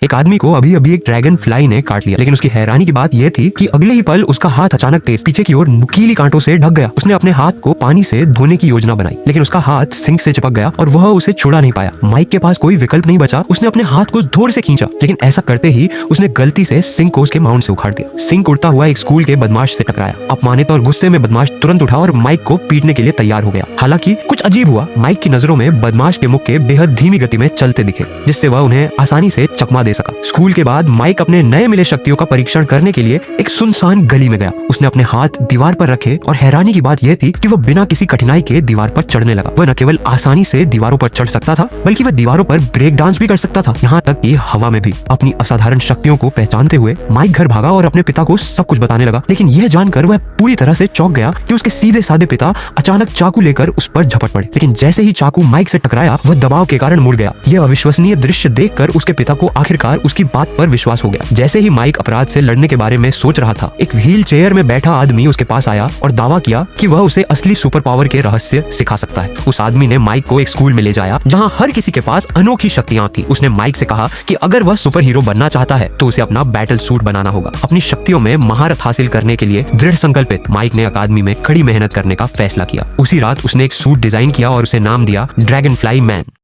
एक आदमी को अभी अभी एक ड्रैगन फ्लाई ने काट लिया, लेकिन उसकी हैरानी की बात यह थी कि अगले ही पल उसका हाथ अचानक तेज पीछे की ओर नुकीली कांटों से ढक गया। उसने अपने हाथ को पानी से धोने की योजना बनाई, लेकिन उसका हाथ सिंक से चिपक गया और वह उसे छुड़ा नहीं पाया। माइक के पास कोई विकल्प नहीं बचा। उसने अपने हाथ को जोर से खींचा, लेकिन ऐसा करते ही उसने गलती से सिंक को उसके माउंट से उखाड़ दिया। सिंक उड़ता हुआ एक स्कूल के बदमाश से टकराया। अपमानित और गुस्से में बदमाश तुरंत उठा और माइक को पीटने के लिए तैयार हो गया। हालांकि कुछ अजीब हुआ, माइक की नजरों में बदमाश के मुक्के बेहद धीमी गति में चलते दिखे, जिससे वह उन्हें आसानी से चकमा दे सका। स्कूल के बाद माइक अपने नए मिले शक्तियों का परीक्षण करने के लिए एक सुनसान गली में गया। उसने अपने हाथ दीवार पर रखे और हैरानी की बात यह थी कि वह बिना किसी कठिनाई के दीवार पर चढ़ने लगा। वह न केवल आसानी से दीवारों पर चढ़ सकता था, बल्कि वह दीवारों पर ब्रेक डांस भी कर सकता था, यहाँ तक कि हवा में भी। अपनी असाधारण शक्तियों को पहचानते हुए माइक घर भागा और अपने पिता को सब कुछ बताने लगा। लेकिन यह जानकर वह पूरी तरह से चौंक गया कि उसके सीधे साधे पिता अचानक चाकू लेकर उस पर झपट पड़े। लेकिन जैसे ही चाकू माइक से टकराया, वह दबाव के कारण मुड़ गया। यह अविश्वसनीय दृश्य देखकर उसके पिता को आखिरकार उसकी बात पर विश्वास हो गया। जैसे ही माइक अपराध से लड़ने के बारे में सोच रहा था, एक व्हील चेयर में बैठा आदमी उसके पास आया और दावा किया कि वह उसे असली सुपर पावर के रहस्य सिखा सकता है। उस आदमी ने माइक को एक स्कूल में ले जाया जहां हर किसी के पास अनोखी शक्तियां थी। उसने माइक से कहा कि अगर वह सुपर हीरो बनना चाहता है तो उसे अपना बैटल सूट बनाना होगा। अपनी शक्तियों में महारत हासिल करने के लिए दृढ़ संकल्पित माइक ने अकादमी में कड़ी मेहनत करने का फैसला किया। उसी रात उसने एक सूट डिजाइन किया और उसे नाम दिया ड्रैगन फ्लाई मैन।